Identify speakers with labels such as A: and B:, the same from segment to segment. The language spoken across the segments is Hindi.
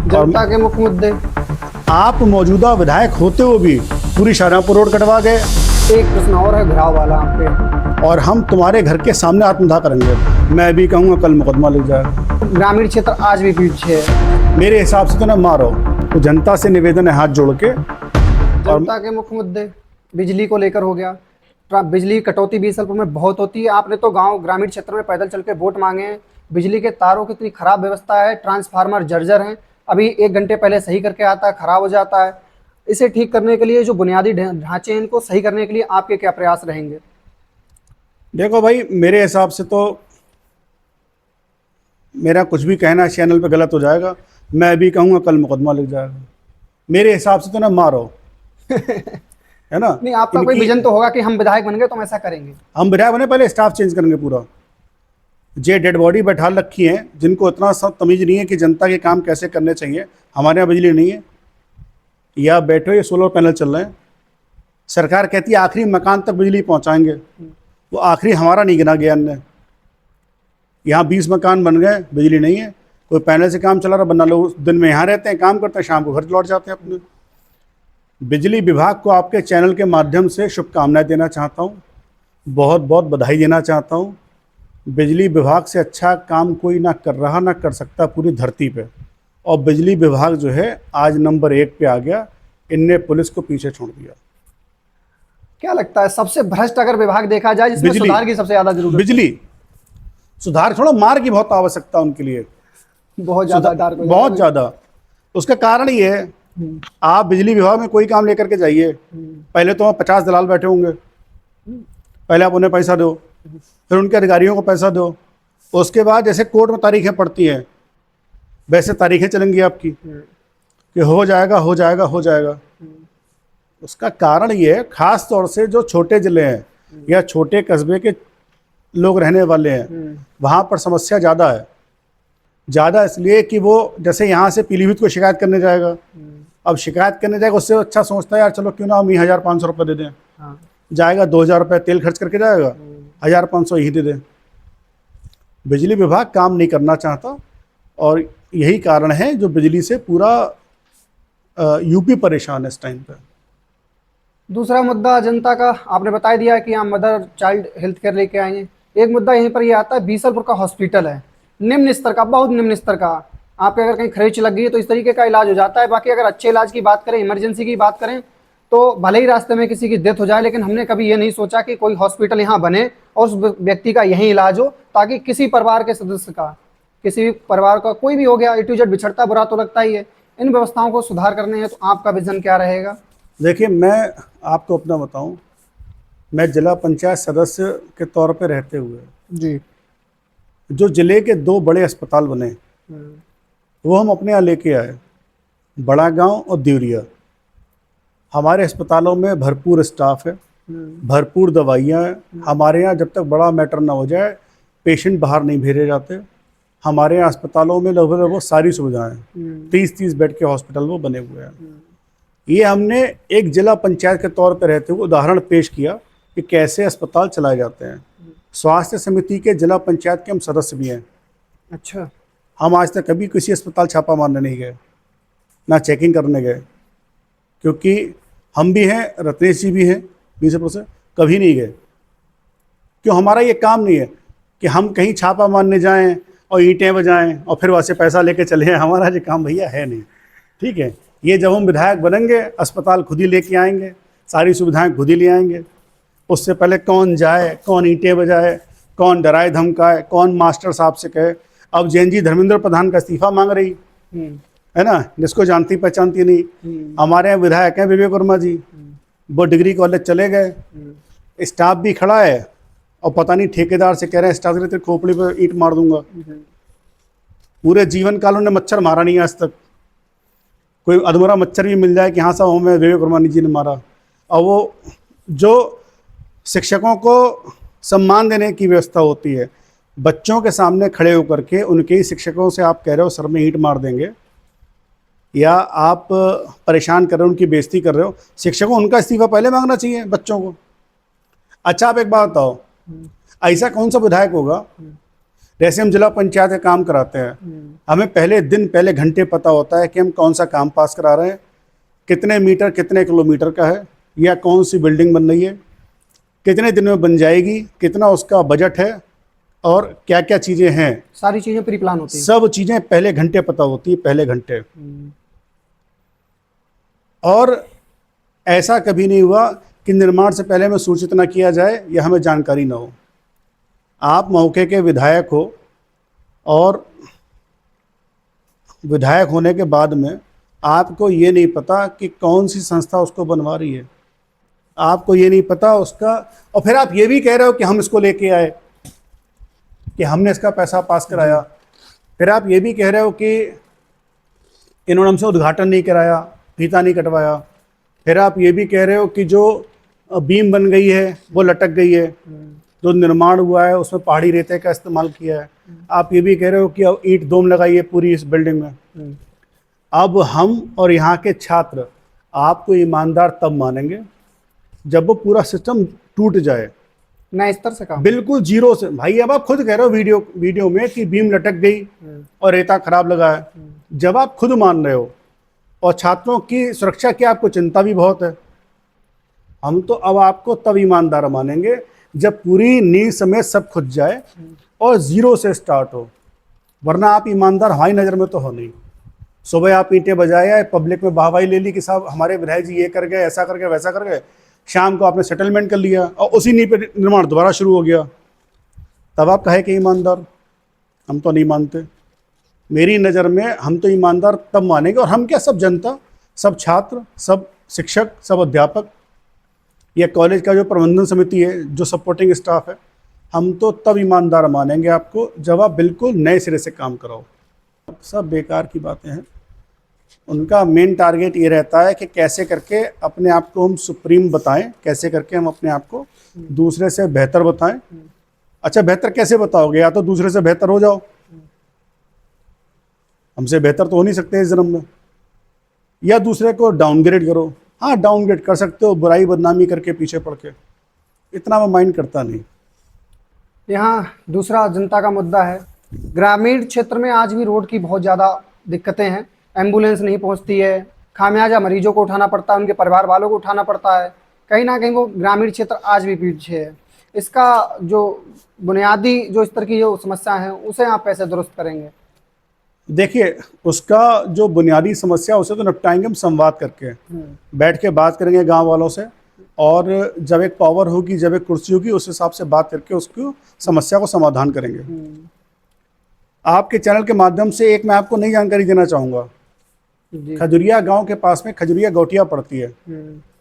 A: जनता के मुख्य मुद्दे।
B: आप मौजूदा विधायक होते हुए भी पूरी शाहजहांपुर रोड कटवा गए।
A: एक प्रश्न और है घिराव वाला आप पे।
B: और हम तुम्हारे घर के सामने आत्मदाह करेंगे। मैं भी कहूँगा कल मुकदमा लग जाएगा।
A: ग्रामीण क्षेत्र आज भी पीछे है।
B: मेरे हिसाब से तो ना मारो। तो जनता से निवेदन है हाथ जोड़ के।
A: जनता के मुख्य मुद्दे बिजली को लेकर हो गया। बिजली कटौती बीसलपुर में बहुत होती है। आपने तो गांव ग्रामीण क्षेत्र में पैदल चल के वोट मांगे हैं। बिजली के तारों की इतनी खराब व्यवस्था है, ट्रांसफार्मर जर्जर हैं, अभी 1 घंटे पहले सही करके आता है, खराब हो जाता है। इसे ठीक करने के लिए जो बुनियादी ढांचे हैं इनको सही करने के लिए आपके क्या प्रयास रहेंगे?
B: देखो भाई, मेरे हिसाब से तो मेरा कुछ भी कहना चैनल पे गलत हो जाएगा। मैं भी कहूँगा कल मुकदमा लग जाएगा। मेरे हिसाब से तो ना मारो है ना।
A: नहीं, आपका कोई विजन तो होगा कि हम विधायक बन गए तो हम ऐसा करेंगे।
B: हम विधायक बने पहले स्टाफ चेंज करेंगे पूरा। जे डेड बॉडी बैठा रखी है जिनको इतना सब तमीज नहीं है कि जनता के काम कैसे करने चाहिए। हमारे यहाँ बिजली नहीं है, या बैठो ये सोलर पैनल चल रहे हैं। सरकार कहती है आखिरी मकान तक बिजली पहुंचाएंगे, वो आखिरी हमारा नहीं गिना गया ने। यहाँ 20 मकान बन गए, बिजली नहीं है। कोई पैनल से काम चला रहा, बना लोग दिन में यहाँ रहते हैं, काम करते हैं, शाम को घर लौट जाते हैं अपने। बिजली विभाग को आपके चैनल के माध्यम से शुभकामनाएं देना चाहता हूँ, बहुत बहुत बधाई देना चाहता हूँ। बिजली विभाग से अच्छा काम कोई ना कर रहा ना कर सकता पूरी धरती पे। और बिजली विभाग जो है आज नंबर 1 पे आ गया। इनने पुलिस को पीछे छोड़ दिया।
A: क्या लगता है सबसे भ्रष्ट अगर विभाग देखा जाए जिसमें सुधार की सबसे ज्यादा जरूरत?
B: बिजली सुधार छोड़ो, मार की बहुत आवश्यकता उनके लिए,
A: बहुत ज्यादा
B: बहुत ज़्यादा। उसका कारण ये है, आप बिजली विभाग में कोई काम लेकर के जाइए, पहले तो वहाँ 50 दलाल बैठे होंगे। पहले आप उन्हें पैसा दो, फिर उनके अधिकारियों को पैसा दो। उसके बाद जैसे कोर्ट में तारीखें पड़ती हैं वैसे तारीखें चलेंगी आपकी कि हो जाएगा हो जाएगा हो जाएगा। उसका कारण ये है, खास तौर से जो छोटे ज़िले हैं या छोटे कस्बे के लोग रहने वाले हैं, वहाँ पर समस्या ज़्यादा है। ज़्यादा इसलिए कि वो जैसे यहाँ से पीलीभीत को शिकायत करने जाएगा, अब शिकायत करने जाएगा, उससे अच्छा सोचता है यार चलो क्यों ना हम 1500 रुपये दे दें।
A: हाँ।
B: जाएगा 2000 रुपये तेल खर्च करके जाएगा, 1500 यही दे दें। बिजली विभाग काम नहीं करना चाहता और यही कारण है जो बिजली से पूरा यूपी परेशान है इस टाइम पे।
A: दूसरा मुद्दा जनता का आपने बता दिया कि हम मदर चाइल्ड हेल्थ केयर लेके आएंगे। एक मुद्दा यहीं पर ये आता है, बीसलपुर का हॉस्पिटल है निम्न स्तर का, बहुत निम्न स्तर का। आपके अगर कहीं खरीच लग गई है तो इस तरीके का इलाज हो जाता है। बाकी अगर अच्छे इलाज की बात करें, इमरजेंसी की बात करें, तो भले ही रास्ते में किसी की डेथ हो जाए, लेकिन हमने कभी ये नहीं सोचा कि कोई हॉस्पिटल यहाँ बने और उस व्यक्ति का यहीं इलाज हो, ताकि किसी परिवार के सदस्य का, किसी भी परिवार का कोई भी हो गया, A to Z बिछड़ता बुरा तो लगता ही है। इन व्यवस्थाओं को सुधार करने हैं तो आपका विजन क्या रहेगा?
B: देखिए, मैं आपको अपना बताऊं, मैं जिला पंचायत सदस्य के तौर पे रहते हुए
A: जी,
B: जो जिले के 2 बड़े अस्पताल बने वो हम अपने यहाँ लेके आए, बड़ा गांव और देवरिया। हमारे अस्पतालों में भरपूर स्टाफ है, भरपूर दवाइयाँ हैं। हमारे यहाँ जब तक बड़ा मैटर ना हो जाए पेशेंट बाहर नहीं भेजे जाते। हमारे यहाँ अस्पतालों में लगभग वो सारी सुविधाएं, 30-30 बेड के हॉस्पिटल वो बने हुए हैं। ये हमने एक जिला पंचायत के तौर पर रहते हुए उदाहरण पेश किया कि कैसे अस्पताल चलाए जाते हैं। स्वास्थ्य समिति के जिला पंचायत के हम सदस्य भी हैं।
A: अच्छा।
B: हम आज तक कभी किसी अस्पताल छापा मारने नहीं गए, ना चेकिंग करने गए, क्योंकि हम भी हैं, रत्नेश जी भी हैं बीसलपुर से, कभी नहीं गए। क्यों? हमारा ये काम नहीं है कि हम कहीं छापा मारने जाएं और ईंटें बजाएं और फिर वहाँ से पैसा लेके चले हैं। हमारा ये काम भैया है नहीं, ठीक है। ये जब हम विधायक बनेंगे अस्पताल खुद ही लेके आएंगे, सारी सुविधाएं खुद ही ले आएंगे। उससे पहले कौन जाए, कौन ईंटें बजाए, कौन डराए धमकाए, कौन मास्टर साहब से कहे। अब जैन जी धर्मेंद्र प्रधान का इस्तीफा मांग रही है ना, जिसको जानती पहचानती नहीं। हमारे यहाँ विधायक हैं विवेक वर्मा जी, वो डिग्री कॉलेज चले गए, स्टाफ भी खड़ा है और पता नहीं ठेकेदार से कह रहे हैं स्टाफ तेरे खोपड़ी पर ईंट मार दूंगा। पूरे जीवन काल उन्होंने मच्छर मारा नहीं आज तक। कोई अधमरा मच्छर भी मिल जाए कि हाँ साहब हमें विवेक वर्मा जी ने मारा। और वो जो शिक्षकों को सम्मान देने की व्यवस्था होती है, बच्चों के सामने खड़े होकर के उनके ही शिक्षकों से आप कह रहे हो सर में ईंट मार देंगे, या आप परेशान कर रहे हो, उनकी बेइज्जती कर रहे हो। शिक्षकों उनका इस्तीफा पहले मांगना चाहिए बच्चों को। अच्छा, आप एक बात बताओ, ऐसा कौन सा विधायक होगा जैसे हम जिला पंचायत का काम कराते हैं, हमें पहले दिन पहले घंटे पता होता है कि हम कौन सा काम पास करा रहे हैं, कितने मीटर कितने किलोमीटर का है, या कौन सी बिल्डिंग बन रही है, कितने दिन में बन जाएगी, कितना उसका बजट है, और क्या क्या चीज़ें हैं।
A: सारी चीजें प्री प्लान होती है।
B: सब चीज़ें पहले घंटे पता होती है, पहले घंटे। और ऐसा कभी नहीं हुआ कि निर्माण से पहले हमें सूचित न किया जाए या हमें जानकारी न हो। आप मौके के विधायक हो, और विधायक होने के बाद में आपको ये नहीं पता कि कौन सी संस्था उसको बनवा रही है, आपको ये नहीं पता उसका, और फिर आप ये भी कह रहे हो कि हम इसको लेके आए, कि हमने इसका पैसा पास कराया। फिर आप ये भी कह रहे हो कि इन्होंने हमसे उद्घाटन नहीं कराया, फीता नहीं कटवाया। फिर आप ये भी कह रहे हो कि जो बीम बन गई है वो लटक गई है, जो निर्माण हुआ है उसमें पहाड़ी रेते का इस्तेमाल किया है। आप ये भी कह रहे हो कि अब ईंट दोम लगाई है पूरी इस बिल्डिंग में। अब हम और यहाँ के छात्र आपको ईमानदार तब मानेंगे जब वो पूरा सिस्टम टूट जाए,
A: नए स्तर से काम।
B: बिल्कुल जीरो से। भाई अब आप खुद कह रहे हो वीडियो में कि बीम लटक गई और रेता खराब लगा है। जब आप खुद मान रहे हो, और छात्रों की सुरक्षा की आपको चिंता भी बहुत है, हम तो अब आपको तब ईमानदार मानेंगे जब पूरी नींव समेत सब खुद जाए और जीरो से स्टार्ट हो। वरना आप ईमानदार हमारी नज़र में तो हो नहीं। सुबह आप ईंटें बजाए आए, पब्लिक में वाहवाही ले ली कि साहब हमारे विधायक जी ये कर गए, ऐसा कर गए, वैसा कर गए। शाम को आपने सेटलमेंट कर लिया और उसी नींव पे निर्माण दोबारा शुरू हो गया। तब आप कहे कि ईमानदार? हम तो नहीं मानते। मेरी नज़र में हम तो ईमानदार तब मानेंगे, और हम क्या, सब जनता, सब छात्र, सब शिक्षक, सब अध्यापक, या कॉलेज का जो प्रबंधन समिति है, जो सपोर्टिंग स्टाफ है, हम तो तब ईमानदार मानेंगे आपको जब आप बिल्कुल नए सिरे से काम कराओ। सब बेकार की बातें हैं। उनका मेन टारगेट ये रहता है कि कैसे करके अपने आप को हम सुप्रीम बताएं, कैसे करके हम अपने आप को दूसरे से बेहतर बताएं। अच्छा, बेहतर कैसे बताओगे? या तो दूसरे से बेहतर हो जाओ, हमसे बेहतर तो हो नहीं सकते इस जन्म में, या दूसरे को डाउनग्रेड करो। हाँ, डाउनग्रेड कर सकते हो, बुराई बदनामी करके, पीछे पड़ के। इतना मैं माइंड करता नहीं।
A: यहाँ दूसरा जनता का मुद्दा है, ग्रामीण क्षेत्र में आज भी रोड की बहुत ज़्यादा दिक्कतें हैं। एम्बुलेंस नहीं पहुंचती है, खामियाजा मरीजों को उठाना पड़ता है, उनके परिवार वालों को उठाना पड़ता है। कहीं ना कहीं वो ग्रामीण क्षेत्र आज भी पीछे है। इसका जो बुनियादी जो स्तर की जो समस्या है उसे आप कैसे दुरुस्त करेंगे?
B: देखिए, उसका जो बुनियादी समस्या उसे तो निपटाएंगे हम संवाद करके, बैठ के बात करेंगे गांव वालों से, और जब एक पावर होगी, जब एक कुर्सी होगी, उस हिसाब से बात करके उसको समस्या को समाधान करेंगे। आपके चैनल के माध्यम से एक मैं आपको नई जानकारी देना चाहूँगा। खजुरिया गांव के पास में खजुरिया गौटिया पड़ती है,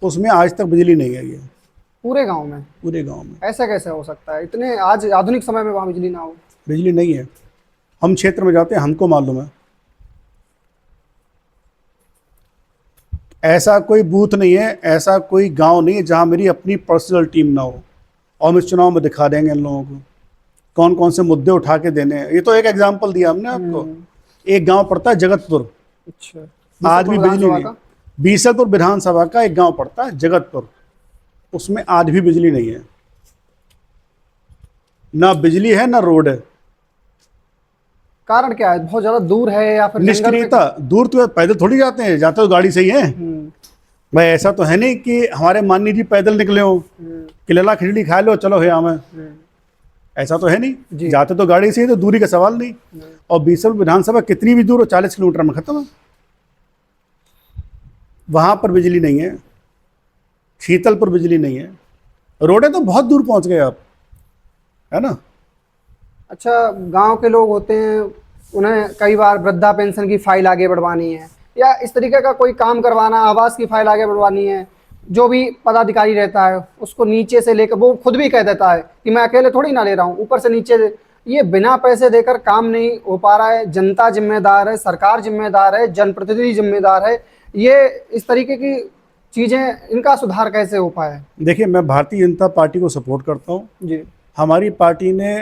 B: उसमें आज तक बिजली नहीं आई है।
A: पूरे गांव में?
B: पूरे गांव में।
A: ऐसा कैसे हो सकता है? इतने आज आधुनिक समय में वहाँ बिजली ना हो?
B: बिजली नहीं है। हम क्षेत्र में जाते हैं, हमको मालूम है। ऐसा कोई बूथ नहीं है, ऐसा कोई गांव नहीं है जहां मेरी अपनी पर्सनल टीम ना हो, और हम इस चुनाव में दिखा देंगे इन लोगों को कौन कौन से मुद्दे उठा के देने हैं। ये तो एक एग्जांपल दिया हमने आपको। एक गांव पड़ता है जगतपुर,
A: अच्छा,
B: आज भी बिजली नहीं। बीसलपुर विधानसभा का एक गांव पड़ता है जगतपुर, उसमें आज भी बिजली नहीं है। ना बिजली है, ना रोड है।
A: कारण क्या है? बहुत ज्यादा दूर है या फिर
B: निष्क्रियता? दूर तो पैदल थोड़ी जाते हैं, जाते तो गाड़ी से ही है भाई। ऐसा तो है नहीं कि हमारे माननीय जी पैदल निकले हो कि लला खिचड़ी खा लो चलो है हमें, ऐसा तो है नहीं। जाते तो गाड़ी से ही, तो दूरी का सवाल नहीं। और बीसलपुर विधानसभा कितनी भी दूर हो, 40 किलोमीटर में खत्म है। वहां पर बिजली नहीं है, शीतलपुर बिजली नहीं है। रोडें तो बहुत दूर पहुंच गए आप, है ना।
A: अच्छा, गांव के लोग होते हैं, उन्हें कई बार वृद्धा पेंशन की फाइल आगे बढ़वानी है, या इस तरीके का कोई काम करवाना, आवास की फाइल आगे बढ़वानी है। जो भी पदाधिकारी रहता है उसको नीचे से लेकर, वो खुद भी कह देता है कि मैं अकेले थोड़ी ना ले रहा हूँ, ऊपर से नीचे ये बिना पैसे देकर काम नहीं हो पा रहा है। जनता जिम्मेदार है, सरकार जिम्मेदार है, जनप्रतिनिधि जिम्मेदार है। ये इस तरीके की चीज़ें, इनका सुधार कैसे हो पाए?
B: देखिए, मैं भारतीय जनता पार्टी को सपोर्ट करता हूँ
A: जी।
B: हमारी पार्टी ने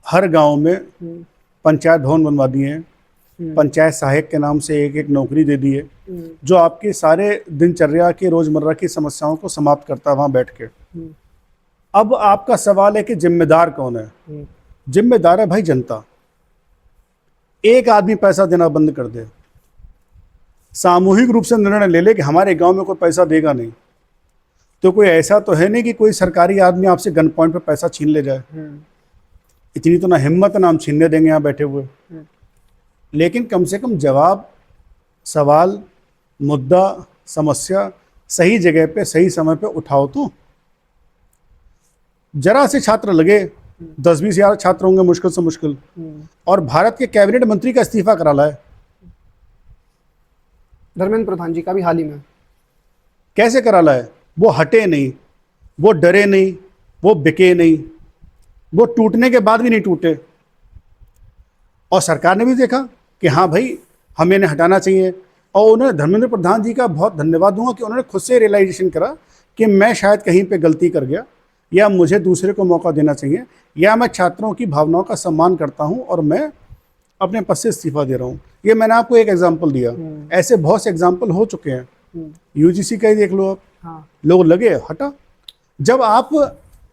B: हर गांव में पंचायत भवन बनवा दिए हैं, पंचायत सहायक के नाम से एक एक नौकरी दे दी है, जो आपके सारे दिनचर्या के रोजमर्रा की समस्याओं को समाप्त करता है वहां बैठ के। अब आपका सवाल है कि जिम्मेदार कौन है? जिम्मेदार है भाई जनता। एक आदमी पैसा देना बंद कर दे, सामूहिक रूप से निर्णय ले ले कि हमारे गांव में कोई पैसा देगा नहीं, तो कोई ऐसा तो है नहीं कि कोई सरकारी आदमी आपसे गन पॉइंट पे पैसा छीन ले जाए। इतनी तो ना हिम्मत ना हम छीनने देंगे यहाँ बैठे हुए। लेकिन कम से कम जवाब, सवाल, मुद्दा, समस्या सही जगह पे सही समय पे उठाओ। तो जरा से छात्र लगे, 10-20 हज़ार छात्र होंगे मुश्किल से मुश्किल, और भारत के कैबिनेट मंत्री का इस्तीफा करा लाए।
A: धर्मेंद्र प्रधान जी का भी हाल ही में।
B: कैसे करा लाए? वो हटे नहीं, वो डरे नहीं, वो बिके नहीं, वो टूटने के बाद भी नहीं टूटे। और सरकार ने भी देखा कि हाँ भाई हमें इन्हें हटाना चाहिए, और उन्होंने धर्मेंद्र प्रधान जी का बहुत धन्यवाद दूंगा कि उन्होंने खुद से रियलाइजेशन करा कि मैं शायद कहीं पे गलती कर गया, या मुझे दूसरे को मौका देना चाहिए, या मैं छात्रों की भावनाओं का सम्मान करता हूं और मैं अपने पद से इस्तीफा दे रहा हूं। ये मैंने आपको एक एग्जाम्पल दिया, ऐसे बहुत से एग्जाम्पल हो चुके हैं। यूजीसी का ही देख लो आप।
A: हाँ।
B: लोग लगे हटा। जब आप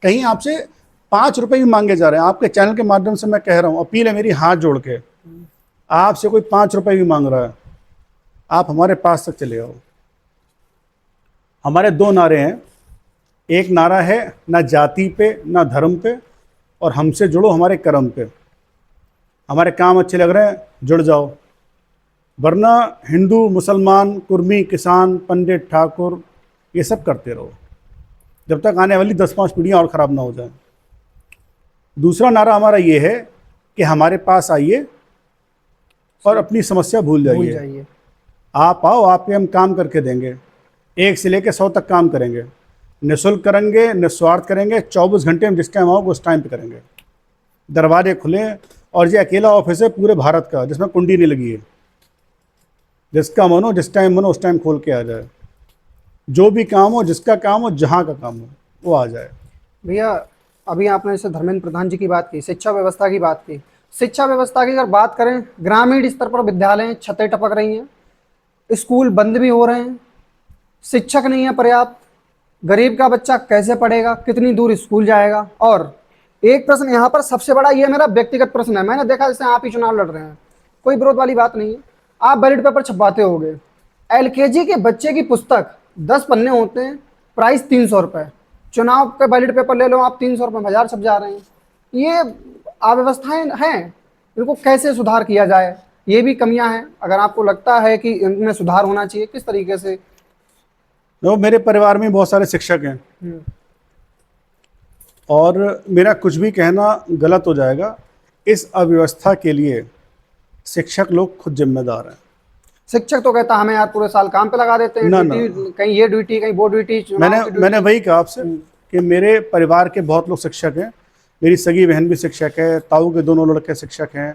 B: कहीं आपसे 5 रुपए भी मांगे जा रहे हैं, आपके चैनल के माध्यम से मैं कह रहा हूं, अपील है मेरी हाथ जोड़ के, आपसे कोई 5 रुपए भी मांग रहा है, आप हमारे पास तक चले आओ। हमारे 2 नारे हैं। एक नारा है ना जाति पे ना धर्म पे, और हमसे जुड़ो हमारे कर्म पे। हमारे काम अच्छे लग रहे हैं, जुड़ जाओ, वरना हिंदू, मुसलमान, कुर्मी, किसान, पंडित, ठाकुर, ये सब करते रहो जब तक आने वाली 10-5 पीढ़ियाँ और ख़राब ना हो जाए। दूसरा नारा हमारा ये है कि हमारे पास आइए और अपनी समस्या भूल जाइए। आप आओ, आप पे हम काम करके देंगे, 1 से लेकर 100 तक काम करेंगे, निःशुल्क करेंगे, निस्वार्थ करेंगे, 24 घंटे में जिस टाइम आओगे उस टाइम पे करेंगे। दरवाजे खुले, और ये अकेला ऑफिस है पूरे भारत का जिसमें कुंडी नहीं लगी है। जिसका मन हो, जिस टाइम मनो उस टाइम खोल के आ जाए। जो भी काम हो, जिसका काम हो, जहाँ का काम हो, वो आ जाए।
A: भैया अभी आपने जैसे धर्मेंद्र प्रधान जी की बात की, शिक्षा व्यवस्था की बात की। शिक्षा व्यवस्था की अगर बात करें, ग्रामीण स्तर पर विद्यालय छतें टपक रही हैं, स्कूल बंद भी हो रहे हैं, शिक्षक नहीं है पर्याप्त, गरीब का बच्चा कैसे पढ़ेगा, कितनी दूर स्कूल जाएगा। और एक प्रश्न यहाँ पर सबसे बड़ा, ये मेरा व्यक्तिगत प्रश्न है, मैंने देखा जैसे आप ही चुनाव लड़ रहे हैं, कोई विरोध वाली बात नहीं है, आप बैलेट पेपर छपवाते होगे, LKG के बच्चे की पुस्तक 10 पन्ने होते हैं, प्राइस 300 रुपये। चुनाव के बैलेट पेपर ले लो आप, 300 रुपये में 1000 छप जा रहे हैं। ये अव्यवस्थाएं हैं, इनको कैसे सुधार किया जाए? ये भी कमियां हैं, अगर आपको लगता है कि इनमें सुधार होना चाहिए, किस तरीके से?
B: तो मेरे परिवार में बहुत सारे शिक्षक हैं, और मेरा कुछ भी कहना गलत हो जाएगा। इस अव्यवस्था के लिए शिक्षक लोग खुद जिम्मेदार हैं।
A: शिक्षक तो कहता हमें यार पूरे साल काम पे लगा देते हैं,
B: ना,
A: ड्यूटी, कहीं ये ड्यूटी, कहीं वो ड्यूटी।
B: मैंने वही कहा आपसे कि मेरे परिवार के बहुत लोग शिक्षक हैं। मेरी सगी बहन भी शिक्षक है, ताऊ के दोनों लड़के शिक्षक हैं,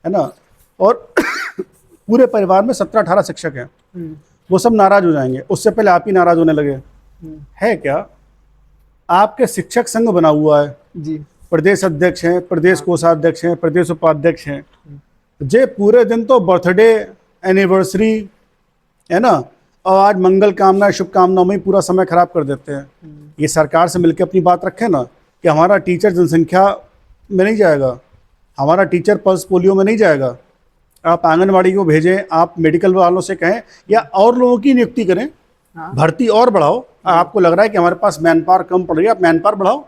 B: है ना। और पूरे परिवार में 17-18 शिक्षक हैं। वो सब नाराज हो जाएंगे, उससे पहले आप ही नाराज होने लगे। है क्या? आपके शिक्षक संघ बना हुआ है
A: जी,
B: प्रदेश अध्यक्ष हैं, प्रदेश कोषाध्यक्ष हैं, प्रदेश उपाध्यक्ष हैं। जे पूरे दिन तो बर्थडे, एनिवर्सरी, है ना, और आज मंगल कामना, शुभकामनाओं में पूरा समय खराब कर देते हैं। ये सरकार से मिलकर अपनी बात रखें ना कि हमारा टीचर जनसंख्या में नहीं जाएगा, हमारा टीचर पल्स पोलियो में नहीं जाएगा। आप आंगनवाड़ी को भेजें, आप मेडिकल वालों से कहें, या और लोगों की नियुक्ति करें, भर्ती और बढ़ाओ। आपको लग रहा है कि हमारे पास मैन पावर कम पड़ रही है, आप मैन पावर बढ़ाओ।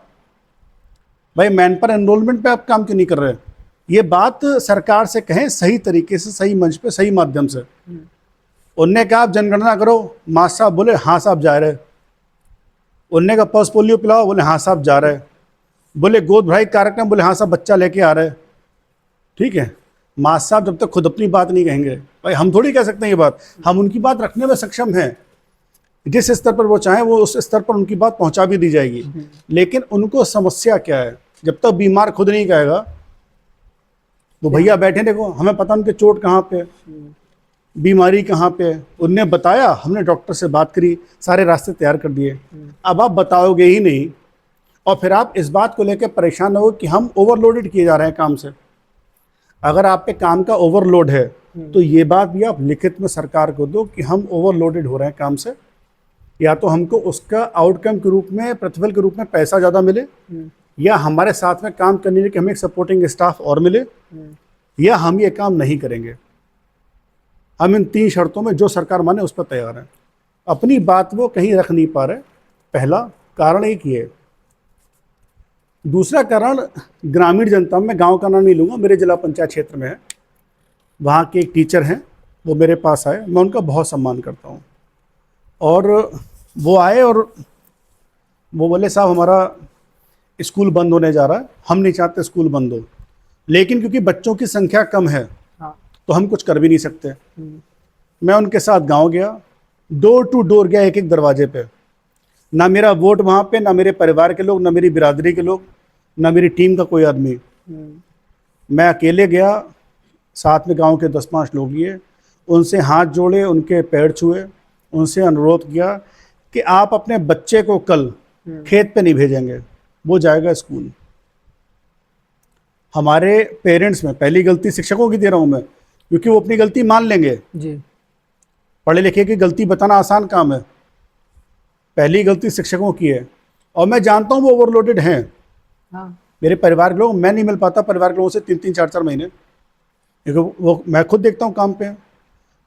B: भाई मैन पावर एनरोलमेंट पे आप काम क्यों नहीं कर रहे? ये बात सरकार से कहें, सही तरीके से, सही मंच पे, सही माध्यम से। उनने कहा आप जनगणना करो, मास्टर साहब बोले हाँ साहब जा रहे। उनने कहा पल्स पोलियो पिलाओ, बोले हाँ साहब जा रहे। बोले गोद भराई कार्यक्रम, बोले हाँ साहब बच्चा लेके आ रहे। ठीक है, मास्टर साहब जब तक खुद अपनी बात नहीं कहेंगे, भाई हम थोड़ी कह सकते हैं ये बात। हम उनकी बात रखने में सक्षम हैं, जिस स्तर पर वो चाहें वो उस स्तर पर उनकी बात पहुंचा भी दी जाएगी। लेकिन उनको समस्या क्या है? जब तक बीमार खुद नहीं कहेगा, वो भैया बैठे देखो, हमें पता उनके चोट कहाँ पे, बीमारी कहाँ पे, उनने बताया, हमने डॉक्टर से बात करी, सारे रास्ते तैयार कर दिए। अब आप बताओगे ही नहीं, और फिर आप इस बात को लेकर परेशान हो कि हम ओवरलोडेड किए जा रहे हैं काम से। अगर आप पे काम का ओवरलोड है तो ये बात भी आप लिखित में सरकार को दो कि हम ओवरलोडेड हो रहे हैं काम से, या तो हमको उसका आउटकम के रूप में, प्रतिफल के रूप में पैसा ज़्यादा मिले, या हमारे साथ में काम करने के लिए हमें एक सपोर्टिंग स्टाफ और मिले, या हम ये काम नहीं करेंगे। हम इन 3 शर्तों में जो सरकार माने उस पर तैयार हैं। अपनी बात वो कहीं रख नहीं पा रहे, पहला कारण एक ये है। दूसरा कारण ग्रामीण जनता में, गांव का नाम नहीं लूँगा, मेरे जिला पंचायत क्षेत्र में है, वहाँ के एक टीचर हैं, वो मेरे पास आए, मैं उनका बहुत सम्मान करता हूँ। और वो आए और वो बोले साहब हमारा स्कूल बंद होने जा रहा है, हम नहीं चाहते स्कूल बंद हो, लेकिन क्योंकि बच्चों की संख्या कम है
A: हाँ।
B: तो हम कुछ कर भी नहीं सकते। मैं उनके साथ गांव गया, डोर टू डोर गया, एक एक दरवाजे पे। ना मेरा वोट वहाँ पे, ना मेरे परिवार के लोग, ना मेरी बिरादरी के लोग, ना मेरी टीम का कोई आदमी। मैं अकेले गया, साथ में गांव के 10-5 लोग लिए, उनसे हाथ जोड़े, उनके पैर छुए, उनसे अनुरोध किया कि आप अपने बच्चे को कल खेत पे नहीं भेजेंगे, वो जाएगा स्कूल। हमारे पेरेंट्स में पहली गलती शिक्षकों की दे रहा हूँ मैं, क्योंकि वो अपनी गलती मान लेंगे।
A: जी।
B: पढ़े लिखे की गलती बताना आसान काम है, पहली गलती शिक्षकों की है। और मैं जानता हूँ वो ओवरलोडेड हैं।
A: हाँ।
B: मेरे परिवार के लोग, मैं नहीं मिल पाता परिवार के लोगों से 3-3, 4-4 महीने, क्योंकि वो मैं खुद देखता हूँ काम पे।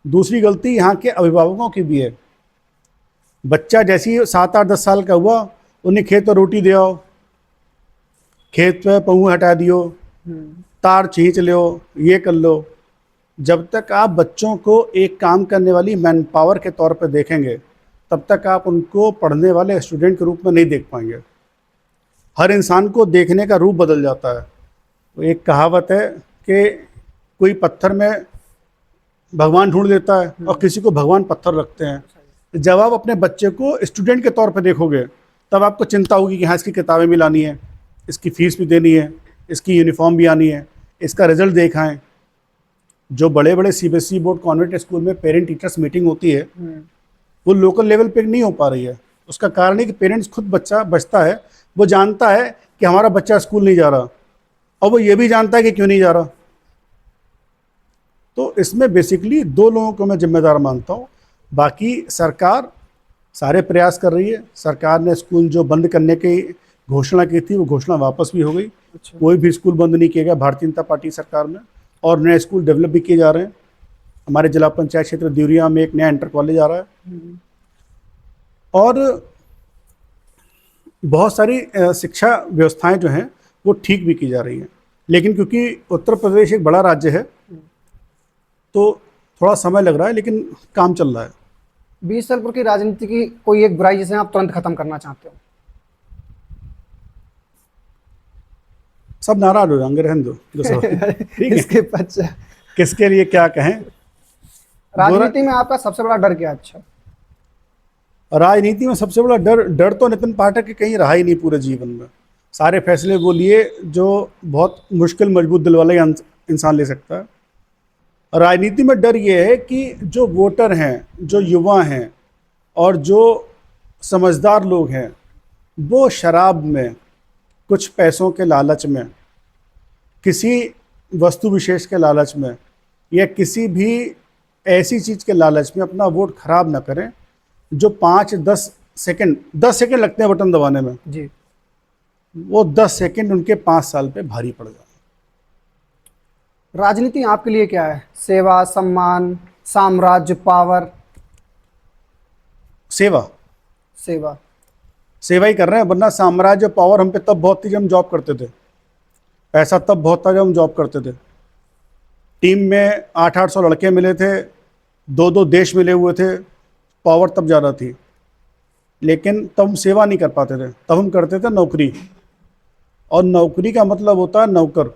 B: दूसरी गलती यहाँ के अभिभावकों की भी है। बच्चा जैसे ही 7-8-10 साल का हुआ, उन्हें खेत पर रोटी दे आओ, खेत पे पहुँ हटा दियो, तार खींच लो, ये कर लो। जब तक आप बच्चों को एक काम करने वाली मैन पावर के तौर पर देखेंगे, तब तक आप उनको पढ़ने वाले स्टूडेंट के रूप में नहीं देख पाएंगे। हर इंसान को देखने का रूप बदल जाता है। तो एक कहावत है कि कोई पत्थर में भगवान ढूंढ लेता है और किसी को भगवान पत्थर रखते हैं। जब आप अपने बच्चे को स्टूडेंट के तौर पर देखोगे, तब आपको चिंता होगी कि हाँ इसकी किताबें भी लानी है, इसकी फ़ीस भी देनी है, इसकी यूनिफॉर्म भी आनी है, इसका रिजल्ट देखाएं। जो बड़े बड़े CBSE बोर्ड कॉन्वेंट स्कूल में पेरेंट टीचर्स मीटिंग होती है, वो लोकल लेवल पे नहीं हो पा रही है। उसका कारण है कि पेरेंट्स खुद बचता है, वो जानता है कि हमारा बच्चा स्कूल नहीं जा रहा, और वो ये भी जानता है कि क्यों नहीं जा रहा। तो इसमें बेसिकली 2 लोगों को मैं जिम्मेदार मानता हूँ। बाकी सरकार सारे प्रयास कर रही है। सरकार ने स्कूल जो बंद करने की घोषणा की थी, वो घोषणा वापस भी हो गई।
A: अच्छा।
B: कोई भी स्कूल बंद नहीं किया गया भारतीय जनता पार्टी सरकार में, और नए स्कूल डेवलप भी किए जा रहे हैं। हमारे जिला पंचायत क्षेत्र देवरिया में एक नया इंटर कॉलेज आ रहा है, और बहुत सारी शिक्षा व्यवस्थाएं जो हैं वो ठीक भी की जा रही हैं। लेकिन क्योंकि उत्तर प्रदेश एक बड़ा राज्य है, तो थोड़ा समय लग रहा है, लेकिन काम चल रहा है।
A: बीसलपुर की राजनीति की कोई एक बुराई जिसे आप तुरंत खत्म करना चाहते हो?
B: सब नाराज हो जाएंगे, रहने दो जो सब ठीक है।
A: इसके पश्चात
B: किसके लिए क्या कहें।
A: राजनीति में आपका सबसे बड़ा डर क्या है? अच्छा।
B: राजनीति में सबसे बड़ा डर तो नितिन पाठक के कहीं रहा ही नहीं पूरे जीवन में। सारे फैसले वो लिए जो बहुत मुश्किल मजबूत दिल वाला ही इंसान ले सकता है। राजनीति में डर ये है कि जो वोटर हैं, जो युवा हैं और जो समझदार लोग हैं, वो शराब में, कुछ पैसों के लालच में, किसी वस्तु विशेष के लालच में, या किसी भी ऐसी चीज़ के लालच में अपना वोट खराब ना करें जो 5-10 सेकंड 10 सेकंड लगते हैं बटन दबाने में,
A: जी।
B: वो 10 सेकंड उनके 5 साल पे भारी पड़ जाए।
A: राजनीति आपके लिए क्या है? सेवा, सम्मान, साम्राज्य, पावर?
B: सेवा।
A: सेवा।
B: सेवा ही कर रहे हैं, वरना साम्राज्य पावर हम पे तब बहुत थी जब हम जॉब करते थे। पैसा तब बहुत था जब हम जॉब करते थे। टीम में 800-800 लड़के मिले थे, 2-2 देश मिले हुए थे, पावर तब ज़्यादा थी। लेकिन तब हम सेवा नहीं कर पाते थे, तब हम करते थे नौकरी। और नौकरी का मतलब होता है नौकर,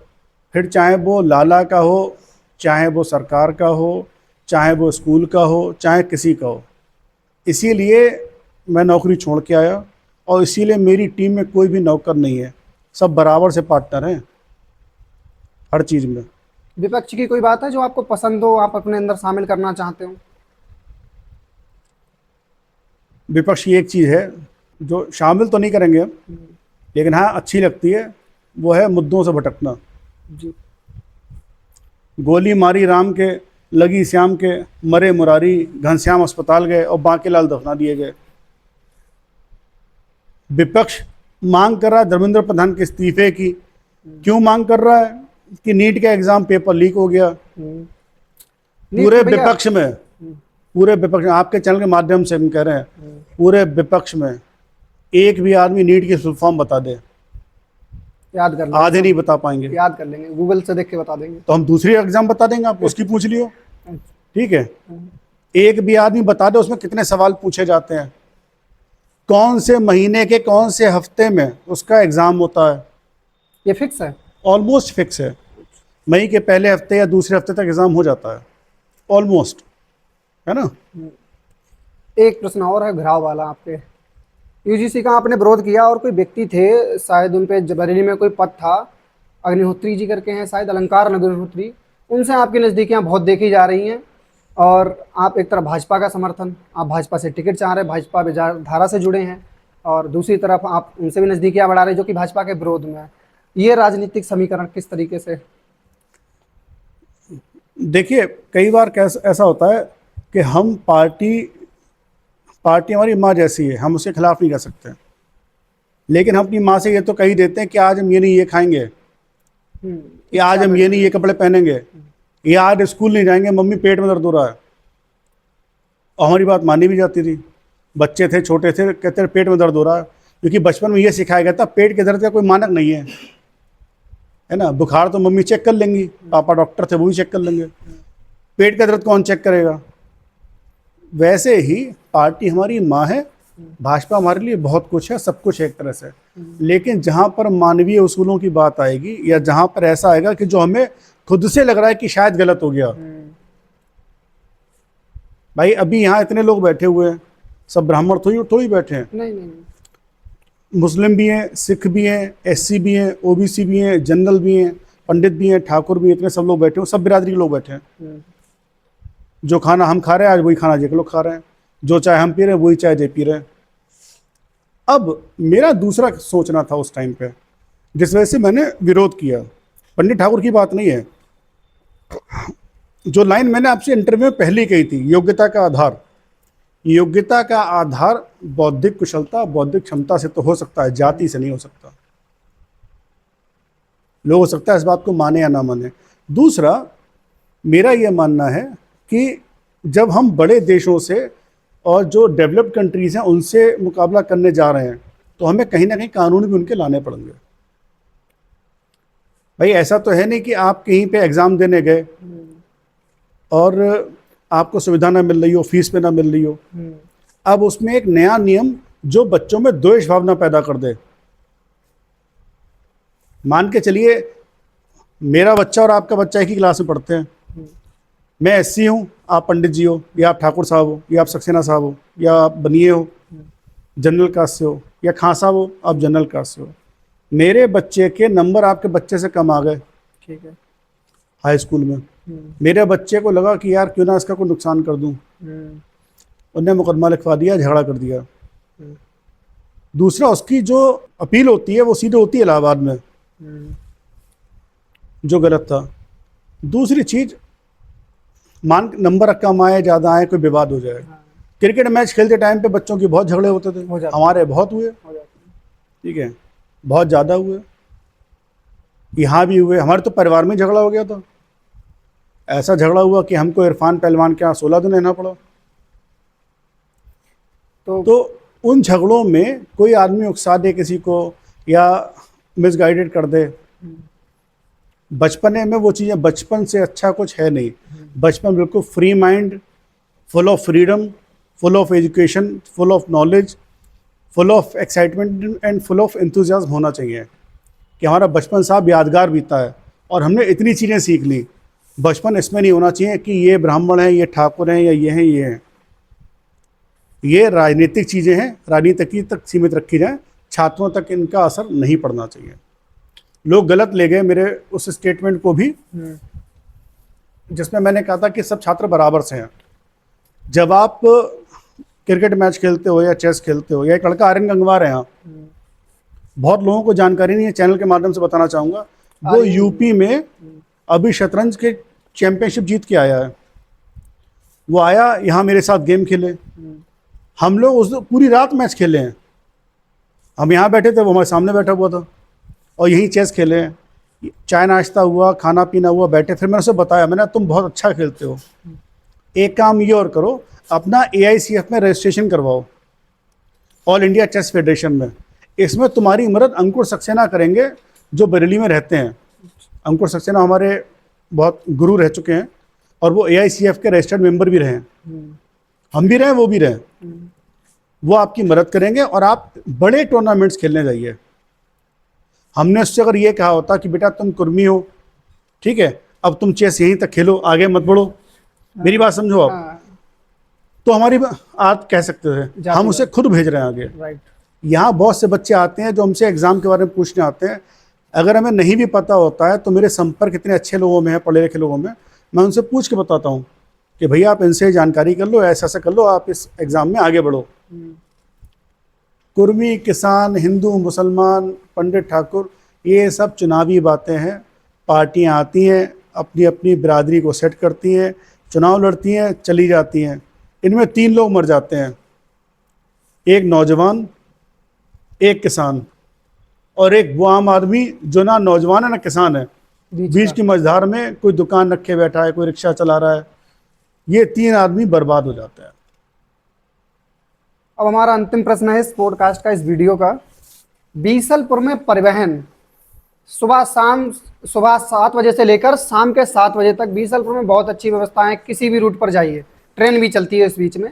B: फिर चाहे वो लाला का हो, चाहे वो सरकार का हो, चाहे वो स्कूल का हो, चाहे किसी का हो। इसीलिए मैं नौकरी छोड़ के आया, और इसीलिए मेरी टीम में कोई भी नौकर नहीं है, सब बराबर से पार्टनर हैं हर चीज़ में।
A: विपक्ष की कोई बात है जो आपको पसंद हो, आप अपने अंदर शामिल करना चाहते हो?
B: विपक्ष की एक चीज़ है जो शामिल तो नहीं करेंगे हम, लेकिन हाँ अच्छी लगती है, वो है मुद्दों से भटकना।
A: जी।
B: गोली मारी राम के, लगी श्याम के, मरे मुरारी, घनश्याम अस्पताल गए और बांकेलाल दफना दिए गए। विपक्ष मांग कर रहा है धर्मेंद्र प्रधान के इस्तीफे की। क्यों मांग कर रहा है? कि नीट का एग्ज़ाम पेपर लीक हो गया।
A: नीट
B: पूरे
A: भैया,
B: विपक्ष में, पूरे विपक्ष में, आपके चैनल के माध्यम से हम कह रहे हैं, पूरे विपक्ष में एक भी आदमी नीट की फुल फॉर्म बता दे,
A: याद कर लेंगे,
B: आधे नहीं बता पाएंगे।
A: याद कर लेंगे, गूगल से देख के बता देंगे।
B: तो हम दूसरी एग्जाम बता देंगे, आप उसकी पूछ लियो, ठीक है। एक भी आदमी बता दे उसमें कितने सवाल पूछे जाते हैं, कौन से महीने के कौन से हफ्ते में उसका एग्ज़ाम होता है।
A: ये फिक्स है?
B: ऑलमोस्ट फिक्स है, मई के पहले हफ्ते या दूसरे हफ्ते तक एग्ज़ाम हो जाता है, ऑलमोस्ट, है ना।
A: एक प्रश्न और है घिराव वाला आपके। यूजीसी का आपने विरोध किया और कोई व्यक्ति थे, शायद उन पे बरेली में कोई पद था, अग्निहोत्री जी करके हैं शायद, अलंकार अग्निहोत्री, उनसे आपकी नज़दीकियां बहुत देखी जा रही हैं और आप एक तरफ भाजपा का समर्थन, आप भाजपा से टिकट चाह रहे हैं, भाजपा विचारधारा से जुड़े हैं, और दूसरी तरफ आप उनसे भी नज़दीकियां बढ़ा रहे हैं जो कि भाजपा के विरोध में है। ये राजनीतिक समीकरण किस तरीके से?
B: देखिए, कई बार कैसा ऐसा होता है कि हम पार्टी हमारी माँ जैसी है, हम उसके खिलाफ नहीं कर सकते, लेकिन हम अपनी माँ से ये तो कह ही देते हैं कि आज हम ये नहीं ये खाएंगे, या आज हम ये नहीं ये कपड़े पहनेंगे, या आज स्कूल नहीं जाएंगे, मम्मी पेट में दर्द हो रहा है। और हमारी बात मानी भी जाती थी। बच्चे थे, छोटे थे, कहते थे पेट में दर्द हो रहा है, क्योंकि बचपन में ये सिखाया गया था पेट के दर्द का कोई मानक नहीं है ना। बुखार तो मम्मी चेक कर लेंगी, पापा डॉक्टर थे वो भी चेक कर लेंगे, पेट का दर्द कौन चेक करेगा। वैसे ही पार्टी हमारी माँ है, भाजपा हमारे लिए बहुत कुछ है, सब कुछ है एक तरह से, लेकिन जहाँ पर मानवीय उसूलों की बात आएगी, या जहाँ पर ऐसा आएगा कि जो हमें खुद से लग रहा है कि शायद गलत हो गया। भाई अभी यहाँ इतने लोग बैठे हुए हैं, सब ब्राह्मण थोड़ी बैठे हैं,
A: नहीं नहीं,
B: मुस्लिम भी हैं, सिख भी हैं, एससी भी हैं, ओबीसी भी हैं, जनरल भी हैं, पंडित भी हैं, ठाकुर भी हैं, इतने सब लोग बैठे हैं, सब बिरादरी के लोग बैठे हैं। जो खाना हम खा रहे हैं आज वही खाना जे के लोग खा रहे हैं, जो चाय हम पी रहे हैं वही चाय जे पी रहे हैं। अब मेरा दूसरा सोचना था उस टाइम पे, जिस वजह से मैंने विरोध किया, पंडित ठाकुर की बात नहीं है। जो लाइन मैंने आपसे इंटरव्यू में पहले कही थी, योग्यता का आधार, योग्यता का आधार बौद्धिक कुशलता, बौद्धिक क्षमता से तो हो सकता है, जाति से नहीं हो सकता। लोग हो सकता है इस बात को माने या ना माने। दूसरा, मेरा यह मानना है कि जब हम बड़े देशों से और जो डेवलप्ड कंट्रीज़ हैं उनसे मुकाबला करने जा रहे हैं, तो हमें कहीं ना कहीं कानून भी उनके लाने पड़ेंगे। भाई ऐसा तो है नहीं कि आप कहीं पे एग्ज़ाम देने गए और आपको सुविधा ना मिल रही हो, फीस पे ना मिल रही हो। अब उसमें एक नया नियम जो बच्चों में द्वेष भावना पैदा कर दे। मान के चलिए मेरा बच्चा और आपका बच्चा एक ही क्लास में पढ़ते हैं, मैं एससी हूँ, आप पंडित जी हो, या आप ठाकुर साहब हो, या आप सक्सेना साहब हो, या आप बनिए हो, जनरल कास्ट से हो, या खां साहब हो, आप जनरल कास्ट से हो। मेरे बच्चे के नंबर आपके बच्चे से कम आ गए,
A: ठीक है,
B: हाई स्कूल में, मेरे बच्चे को लगा कि यार क्यों ना इसका कोई नुकसान कर दूं, उन्हें मुकदमा लिखवा दिया, झगड़ा कर दिया। दूसरा, उसकी जो अपील होती है वो सीधे होती है इलाहाबाद में, जो गलत था। दूसरी चीज़, मान नंबर कम आए ज़्यादा आए, कोई विवाद हो जाए। क्रिकेट मैच खेलते टाइम पे बच्चों के बहुत झगड़े होते थे, हमारे बहुत हुए, ठीक है, बहुत ज़्यादा हुए, यहाँ भी हुए, हमारे तो परिवार में झगड़ा हो गया था। ऐसा झगड़ा हुआ कि हमको इरफान पहलवान के यहाँ 16 दिन रहना पड़ा। तो उन झगड़ों में कोई आदमी उकसा दे किसी को या मिसगाइडेड कर दे, बचपने में वो चीज़ें, बचपन से अच्छा कुछ है नहीं। बचपन बिल्कुल free mind, full of freedom, full of education, full of knowledge, full of excitement and full of enthusiasm होना चाहिए कि हमारा बचपन साहब यादगार बीता है और हमने इतनी चीज़ें सीख ली। बचपन इसमें नहीं होना चाहिए कि ये ब्राह्मण हैं, ये ठाकुर हैं, या ये हैं, ये हैं। ये राजनीतिक चीज़ें हैं, राजनीति तक सीमित रखी जाए, छात्रों तक इनका असर नहीं पड़ना चाहिए। लोग गलत ले गए मेरे उस स्टेटमेंट को भी, जिसमें मैंने कहा था कि सब छात्र बराबर से हैं। जब आप क्रिकेट मैच खेलते हो या चेस खेलते हो, या एक लड़का आर्यन गंगवार है यहाँ, बहुत लोगों को जानकारी नहीं है, चैनल के माध्यम से बताना चाहूँगा, वो यूपी में अभी शतरंज के चैंपियनशिप जीत के आया है। वो आया यहाँ मेरे साथ गेम खेले, हम लोग उस पूरी रात मैच खेले हैं। हम यहाँ बैठे थे, वो हमारे सामने बैठा हुआ था, और यहीं चेस खेले हैं। चाय नाश्ता हुआ, खाना पीना हुआ, बैठे, फिर मैंने उसे बताया, मैंने तुम बहुत अच्छा खेलते हो, एक काम ये और करो, अपना AICF में रजिस्ट्रेशन करवाओ, ऑल इंडिया चेस फेडरेशन में। इसमें तुम्हारी मदद अंकुर सक्सेना करेंगे, जो बरेली में रहते हैं। अंकुर सक्सेना हमारे बहुत गुरु रह चुके हैं और वो AICF के रजिस्टर्ड मेंबर भी रहे हैं, हम भी रहे, वो भी रहे। वो आपकी मदद करेंगे और आप बड़े टूर्नामेंट्स खेलने जाइए। हमने उससे अगर ये कहा होता कि बेटा तुम कुर्मी हो, ठीक है, अब तुम चेस यहीं तक खेलो, आगे मत बढ़ो, मेरी बात समझो आप,
A: हाँ,
B: तो हमारी आप कह सकते थे,
A: जाती
B: हम उसे खुद भेज रहे हैं आगे।
A: राइट।
B: यहाँ बहुत से बच्चे आते हैं जो हमसे एग्ज़ाम के बारे में पूछने आते हैं। अगर हमें नहीं भी पता होता है तो मेरे संपर्क इतने अच्छे लोगों में है, पढ़े लिखे लोगों में, मैं उनसे पूछ के बताता हूँ कि भैया आप इनसे जानकारी कर लो, ऐसा ऐसा कर लो, आप इस एग्ज़ाम में आगे बढ़ो। कुर्मी, किसान, हिंदू, मुसलमान, पंडित, ठाकुर, ये सब चुनावी बातें हैं। पार्टियां आती हैं, अपनी अपनी बिरादरी को सेट करती हैं, चुनाव लड़ती हैं, चली जाती हैं। इनमें 3 लोग मर जाते हैं, एक नौजवान, एक किसान और एक वो आम आदमी जो ना नौजवान है ना किसान है, बीच की मझधार में कोई दुकान रखे बैठा है, कोई रिक्शा चला रहा है। ये 3 आदमी बर्बाद हो जाते हैं।
A: अब हमारा अंतिम प्रश्न है इस पॉडकास्ट का, इस वीडियो का। बीसलपुर में परिवहन सुबह 7 बजे से लेकर शाम के 7 बजे तक बीसलपुर में बहुत अच्छी व्यवस्था है। किसी भी रूट पर जाइए, ट्रेन भी चलती है इस बीच में।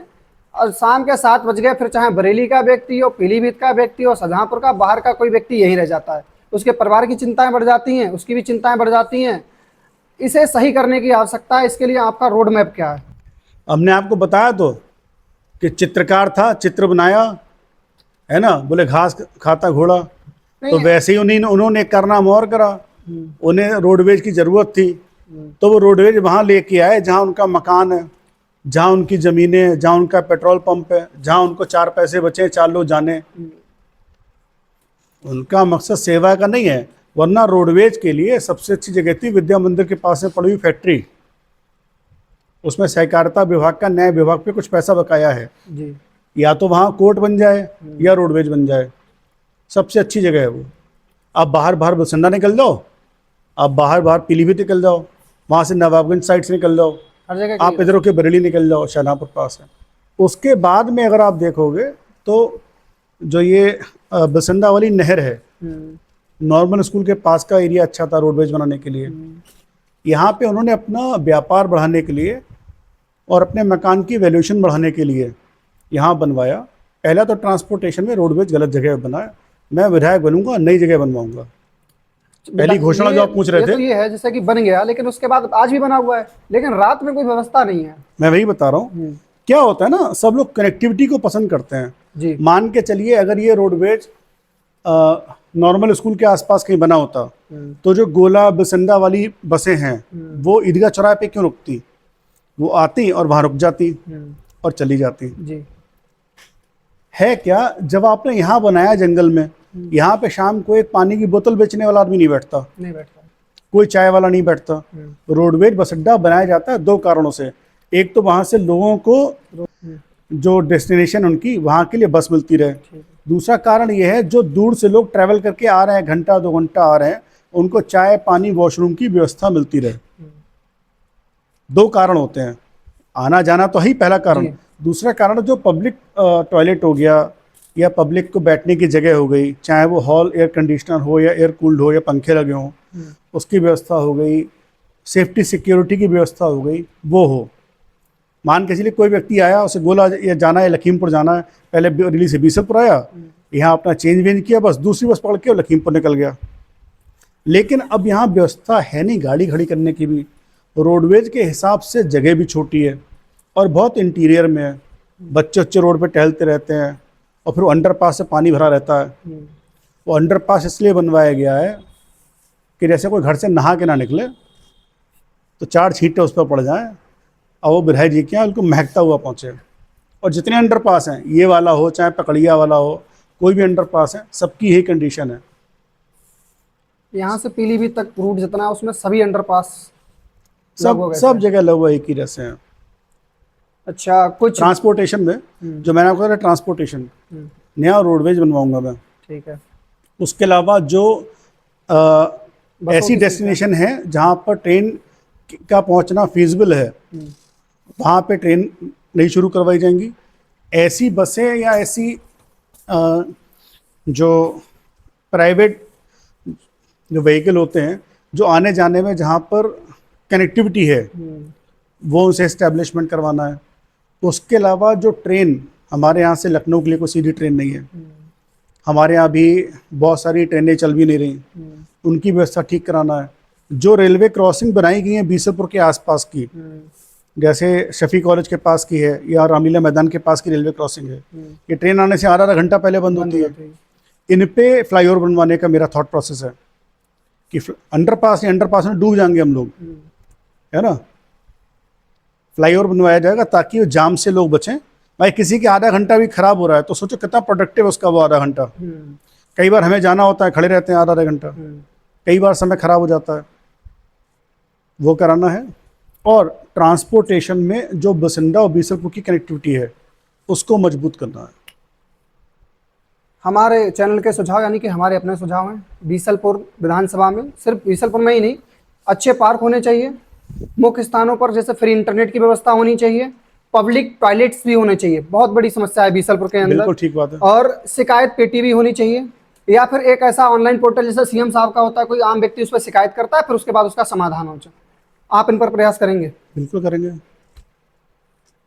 A: और शाम के 7 बज गए, फिर चाहे बरेली का व्यक्ति हो, पीलीभीत का व्यक्ति हो, शाहजहाँपुर का, बाहर का कोई व्यक्ति यहीं रह जाता है। उसके परिवार की चिंताएं बढ़ जाती हैं, उसकी भी चिंताएं बढ़ जाती हैं। इसे सही करने की आवश्यकता है। इसके लिए आपका रोड मैप क्या है?
B: हमने आपको बताया तो कि चित्रकार था, चित्र बनाया, है ना, बोले घास खाता घोड़ा, तो वैसे ही उन्होंने करना मोर करा। उन्हें रोडवेज की ज़रूरत थी तो वो रोडवेज वहाँ लेके आए जहाँ उनका मकान है, जहाँ उनकी ज़मीनें हैं, जहाँ उनका पेट्रोल पंप है, जहाँ उनको 4 पैसे बचे, 4 लोग जाने। उनका मकसद सेवा का नहीं है। वरना रोडवेज के लिए सबसे अच्छी जगह थी विद्या मंदिर के पास में पड़ी हुई फैक्ट्री, उसमें सहकारिता विभाग का, न्याय विभाग पे कुछ पैसा बकाया है
A: जी।
B: या तो वहाँ कोर्ट बन जाए या रोडवेज बन जाए, सबसे अच्छी जगह है वो। आप बाहर बाहर बसंडा निकल जाओ, आप बाहर बाहर पीलीभीत निकल जाओ, वहाँ से नवाबगंज साइड से निकल जाओ,
A: हर जगह
B: आप इधर होके बरेली निकल जाओ, शाहजहाँपुर पास है। उसके बाद में अगर आप देखोगे तो जो ये बसंडा वाली नहर है, नॉर्मल स्कूल के पास का एरिया अच्छा था रोडवेज बनाने के लिए। यहाँ पे उन्होंने अपना व्यापार बढ़ाने के लिए और अपने मकान की वैल्यूएशन बढ़ाने के लिए यहाँ बनवाया। पहला तो ट्रांसपोर्टेशन में रोडवेज गलत जगह बनाया। मैं विधायक बनूंगा, नई जगह बनवाऊंगा। पहली घोषणा जो आप पूछ रहे थे,
A: तो ये है जैसे कि बन गया, लेकिन उसके बाद आज भी बना हुआ है, लेकिन रात में कोई व्यवस्था नहीं है।
B: मैं वही बता रहा हूँ। क्या होता है ना, सब लोग कनेक्टिविटी को पसंद करते हैं
A: जी।
B: मान के चलिए अगर ये रोडवेज नॉर्मल स्कूल के आसपास कहीं बना होता तो जो गोला बसंडा वाली बसें हैं वो ईदगाह चौराहे पे क्यों रुकती? वो आती और वहाँ रुक जाती और चली जाती।
A: जी।
B: है क्या, जब आपने यहाँ बनाया जंगल में, यहाँ पे शाम को एक पानी की बोतल बेचने वाला आदमी नहीं बैठता,
A: नहीं बैठता,
B: कोई चाय वाला नहीं बैठता। रोडवेज बस अड्डा बनाया जाता है 2 कारणों से। एक तो वहाँ से लोगों को जो डेस्टिनेशन उनकी वहाँ के लिए बस मिलती रहे। दूसरा कारण ये है जो दूर से लोग ट्रैवल करके आ रहे हैं, घंटा 2 घंटा आ रहे हैं, उनको चाय पानी वॉशरूम की व्यवस्था मिलती रहे। 2 कारण होते हैं, आना जाना तो ही पहला कारण। दूसरा कारण जो पब्लिक टॉयलेट हो गया या पब्लिक को बैठने की जगह हो गई, चाहे वो हॉल एयर कंडीशनर हो या एयर कूल्ड हो या पंखे लगे हों, उसकी व्यवस्था हो गई, सेफ्टी सिक्योरिटी की व्यवस्था हो गई, वो हो। मान के चलिए कोई व्यक्ति आया, उसे बोला ये जाना है लखीमपुर जाना है, पहले दिल्ली से बीसलपुर आया, यहाँ अपना चेंज वेंज किया, बस दूसरी बस पकड़ के लखीमपुर निकल गया। लेकिन अब यहाँ व्यवस्था है नहीं गाड़ी खड़ी करने की भी। रोडवेज के हिसाब से जगह भी छोटी है और बहुत इंटीरियर में है। बच्चे रोड पे टहलते रहते हैं और फिर अंडरपास से पानी भरा रहता है। वो अंडरपास इसलिए बनवाया गया है कि जैसे कोई घर से नहा के ना निकले तो 4 छींटे उस पर पड़ जाएं और वो विधायक जी के यहाँ बिल्कुल महकता हुआ पहुँचे। और जितने अंडरपास हैं, ये वाला हो चाहे पकड़िया वाला हो, कोई भी अंडरपास है, सबकी यही कंडीशन है।
A: यहाँ से पीलीभीत तक रूट जितना है उसमें सभी अंडरपास
B: सब जगह लगभग एक ही जैसे हैं।
A: अच्छा, कुछ
B: ट्रांसपोर्टेशन में जो मैंने आपको बताया, ट्रांसपोर्टेशन नया रोडवेज बनवाऊंगा मैं।
A: ठीक है।
B: उसके अलावा जो
A: बसों
B: ऐसी
A: की संख्या।
B: डेस्टिनेशन है जहाँ पर ट्रेन का पहुँचना फिजिबल है, वहाँ पे ट्रेन नहीं शुरू करवाई जाएंगी। ऐसी बसें या ऐसी जो प्राइवेट जो व्हीकल होते हैं जो आने जाने में जहाँ पर कनेक्टिविटी है, वो उनसे इस्टेब्लिशमेंट करवाना है। उसके अलावा जो ट्रेन हमारे यहाँ से लखनऊ के लिए कोई सीधी ट्रेन नहीं है, हमारे यहाँ भी बहुत सारी ट्रेनें चल भी नहीं रही, उनकी व्यवस्था ठीक कराना है। जो रेलवे क्रॉसिंग बनाई गई है बीसलपुर के आसपास की, जैसे शफी कॉलेज के पास की है या रामलीला मैदान के पास की रेलवे क्रॉसिंग है, ये ट्रेन आने से आधा घंटा पहले बंद होती है। इन पे फ्लाईओवर बनवाने का मेरा थॉट प्रोसेस है कि अंडरपास में डूब जाएंगे हम लोग, है ना। फ्लाईओवर बनवाया जाएगा ताकि वो जाम से लोग बचें। भाई किसी के आधा घंटा भी खराब हो रहा है तो सोचो कितना प्रोडक्टिव है उसका वो आधा घंटा। कई बार हमें जाना होता है, खड़े रहते हैं आधा घंटा, कई बार समय खराब हो जाता है, वो कराना है। और ट्रांसपोर्टेशन में जो बसिंडा और बीसलपुर की कनेक्टिविटी है उसको मजबूत करना है।
A: हमारे चैनल के सुझाव यानी कि हमारे अपने सुझाव हैं। बीसलपुर विधानसभा में, सिर्फ बीसलपुर में ही नहीं, अच्छे पार्क होने चाहिए, मुख्य स्थानों पर जैसे फ्री इंटरनेट की व्यवस्था होनी चाहिए, पब्लिक टॉयलेट्स भी होने चाहिए, बहुत बड़ी समस्या है बीसलपुर के अंदर।
B: बिल्कुल ठीक बात है।
A: और शिकायत पेटी भी होनी चाहिए, या फिर एक ऐसा ऑनलाइन पोर्टल जैसे सीएम साहब का होता है, कोई आम व्यक्ति उस पर शिकायत करता है, फिर उसके बाद उसका समाधान हो जाए। आप इन पर प्रयास करेंगे?
B: बिल्कुल करेंगे।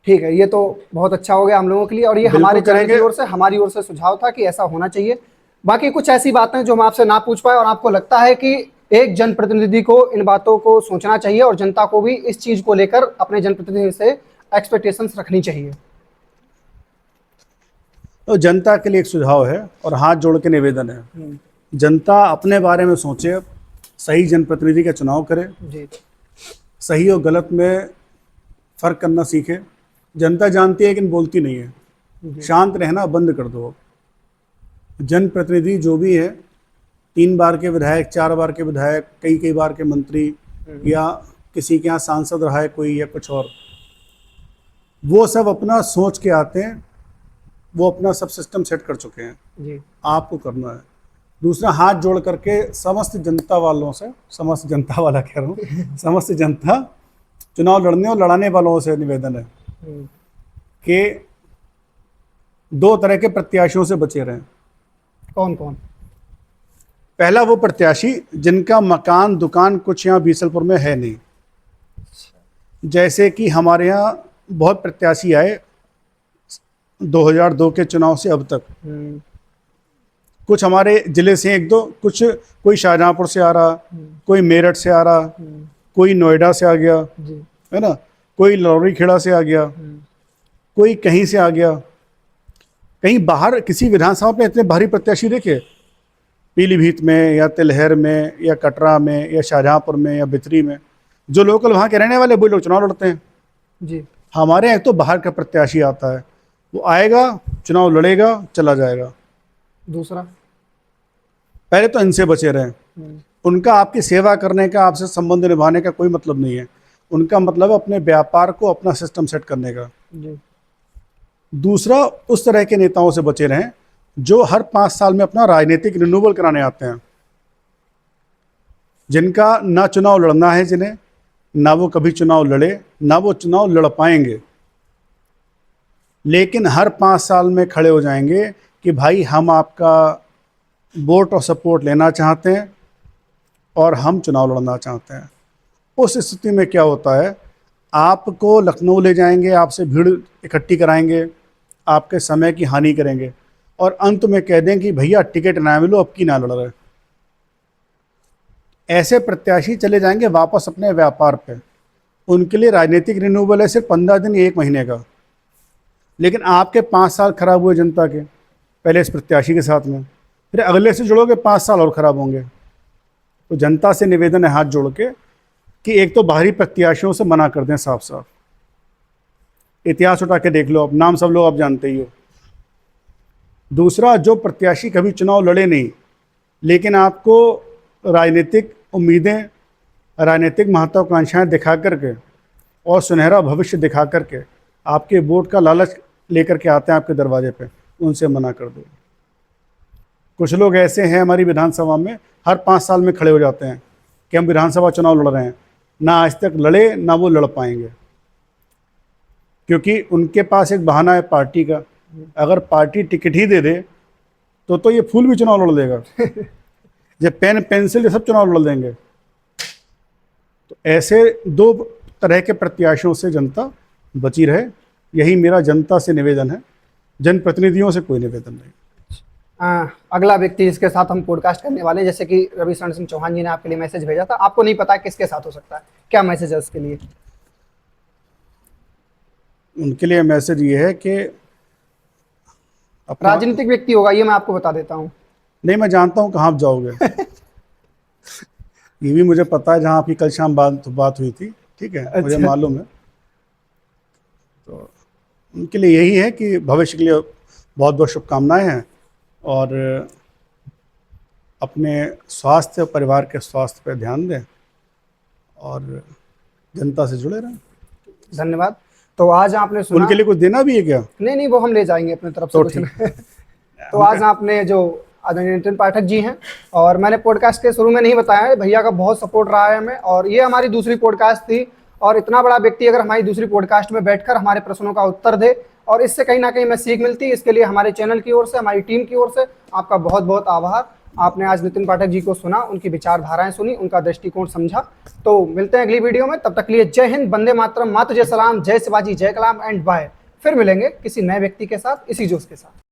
A: ठीक है, ये तो बहुत अच्छा हो गया हम लोगों के लिए, और ये
B: बिल्कुल
A: हमारे चैनल
B: करेंगे।
A: की ओर से, हमारी ओर से सुझाव था कि ऐसा होना चाहिए। बाकी कुछ ऐसी बातें जो हम आपसे ना पूछ पाए और आपको लगता है कि एक जनप्रतिनिधि को इन बातों को सोचना चाहिए और जनता को भी इस चीज को लेकर अपने जनप्रतिनिधि से एक्सपेक्टेशंस रखनी चाहिए।
B: तो जनता के लिए एक सुझाव है और हाथ जोड़ के निवेदन है, जनता अपने बारे में सोचे, सही जनप्रतिनिधि का चुनाव करे,
A: जी,
B: सही और गलत में फ़र्क करना सीखे। जनता जानती है लेकिन बोलती नहीं है। शांत रहना बंद कर दो। जनप्रतिनिधि जो भी है, 3 बार के विधायक, 4 बार के विधायक, कई बार के मंत्री, या किसी के यहाँ सांसद रहा है कोई या कुछ और, वो सब अपना सोच के आते हैं, वो अपना सब सिस्टम सेट कर चुके हैं।
A: जी,
B: आपको करना है। दूसरा, हाथ जोड़ करके समस्त जनता वालों से, समस्त जनता वाला कह रहा हूँ, समस्त जनता चुनाव लड़ने और लड़ाने वालों से निवेदन है कि 2 तरह के प्रत्याशियों से बचे रहें।
A: कौन कौन?
B: पहला वो प्रत्याशी जिनका मकान दुकान कुछ यहाँ बीसलपुर में है नहीं। जैसे कि हमारे यहाँ बहुत प्रत्याशी आए 2002 के चुनाव से अब तक, कुछ हमारे ज़िले से 1-2, कुछ कोई शाहजहाँपुर से आ रहा, कोई मेरठ से आ रहा, कोई नोएडा से आ गया,
A: जी,
B: है ना, कोई लौरी खेड़ा से आ गया, कोई कहीं से आ गया। कहीं बाहर किसी विधानसभा में इतने भारी प्रत्याशी देखे? पीलीभीत में या तिलहर में या कटरा में या शाहजहाँपुर में या बिथरी में, जो लोकल वहाँ के रहने वाले वो लोग चुनाव लड़ते हैं।
A: जी,
B: हमारे यहाँ तो बाहर का प्रत्याशी आता है, वो आएगा, चुनाव लड़ेगा, चला जाएगा।
A: दूसरा,
B: पहले तो इनसे बचे रहें। उनका आपकी सेवा करने का, आपसे संबंध निभाने का कोई मतलब नहीं है। उनका मतलब है अपने व्यापार को, अपना सिस्टम सेट करने का।
A: जी,
B: दूसरा, उस तरह के नेताओं से बचे रहें जो हर 5 साल में अपना राजनीतिक रिन्यूअल कराने आते हैं, जिनका ना चुनाव लड़ना है, जिन्हें ना वो कभी चुनाव लड़े, ना वो चुनाव लड़ पाएंगे, लेकिन हर 5 साल में खड़े हो जाएंगे कि भाई हम आपका वोट और सपोर्ट लेना चाहते हैं और हम चुनाव लड़ना चाहते हैं। उस स्थिति में क्या होता है, आपको लखनऊ ले जाएंगे, आपसे भीड़ इकट्ठी कराएंगे, आपके समय की हानि करेंगे और अंत में कह दें कि भैया टिकट ना मिलो, अब की ना लड़ रहे। ऐसे प्रत्याशी चले जाएंगे वापस अपने व्यापार पे। उनके लिए राजनीतिक रिन्यूअल है सिर्फ 15 दिन, 1 महीने का, लेकिन आपके 5 साल खराब हुए जनता के, पहले इस प्रत्याशी के साथ में, फिर अगले से जुड़ोगे 5 साल और ख़राब होंगे। तो जनता से निवेदन है हाथ जोड़ के कि एक तो बाहरी प्रत्याशियों से मना कर दें साफ साफ। इतिहास उठा के देख लो, अब नाम सब लोग आप जानते ही हो। दूसरा, जो प्रत्याशी कभी चुनाव लड़े नहीं लेकिन आपको राजनीतिक उम्मीदें, राजनीतिक महत्वाकांक्षाएं दिखा करके और सुनहरा भविष्य दिखा करके आपके वोट का लालच लेकर के आते हैं आपके दरवाजे पे, उनसे मना कर दो। कुछ लोग ऐसे हैं हमारी विधानसभा में, हर 5 साल में खड़े हो जाते हैं कि हम विधानसभा चुनाव लड़ रहे हैं, ना आज तक लड़े ना वो लड़ पाएंगे, क्योंकि उनके पास एक बहाना है पार्टी का। अगर पार्टी टिकट ही दे दे तो ये फूल भी चुनाव लड़ देगा, ये पेन पेंसिल ये सब चुनाव लड़ देंगे। तो ऐसे दो तरह के प्रत्याशियों से जनता बची रहे, यही मेरा जनता से निवेदन है, जनप्रतिनिधियों से कोई निवेदन नहीं।
A: अगला व्यक्ति जिसके साथ हम पॉडकास्ट करने वाले हैं, जैसे कि रवि शरण सिंह चौहान जी ने आपके लिए मैसेज भेजा था, आपको नहीं पता किसके साथ हो सकता है, क्या मैसेज है उसके लिए?
B: उनके लिए मैसेज ये है कि
A: राजनीतिक व्यक्ति होगा, ये मैं आपको बता देता हूँ।
B: नहीं, मैं जानता हूँ कहाँ आप जाओगे। ये भी मुझे पता है जहाँ आपकी कल शाम बात हुई थी, ठीक है, मुझे
A: अच्छा।
B: मालूम है। तो उनके लिए यही है कि भविष्य के लिए बहुत बहुत शुभकामनाएं हैं, और अपने स्वास्थ्य और परिवार के स्वास्थ्य पर ध्यान दें और जनता से जुड़े रहें।
A: धन्यवाद। तो आज आपने सुना,
B: उनके लिए कुछ देना भी है क्या?
A: नहीं नहीं, वो हम ले जाएंगे अपनी तरफ से
B: तो
A: कुछ
B: ठीक।
A: नहीं। तो आज आपने जो आदरणीय नितिन पाठक जी हैं, और मैंने पॉडकास्ट के शुरू में नहीं बताया है, भैया का बहुत सपोर्ट रहा है हमें, और ये हमारी दूसरी पॉडकास्ट थी, और इतना बड़ा व्यक्ति अगर हमारी दूसरी पॉडकास्ट में बैठकर हमारे प्रश्नों का उत्तर दे और इससे कहीं ना कहीं मैं सीख मिलती, इसके लिए हमारे चैनल की ओर से, हमारी टीम की ओर से आपका बहुत बहुत आभार। आपने आज नितिन पाठक जी को सुना, उनकी विचारधाराएं सुनी, उनका दृष्टिकोण समझा। तो मिलते हैं अगली वीडियो में, तब तक के लिए जय हिंद, वंदे मातरम, मातु जय सलाम, जय शिवाजी, जय कलाम एंड बाय। फिर मिलेंगे किसी नए व्यक्ति के साथ, इसी जोश के साथ।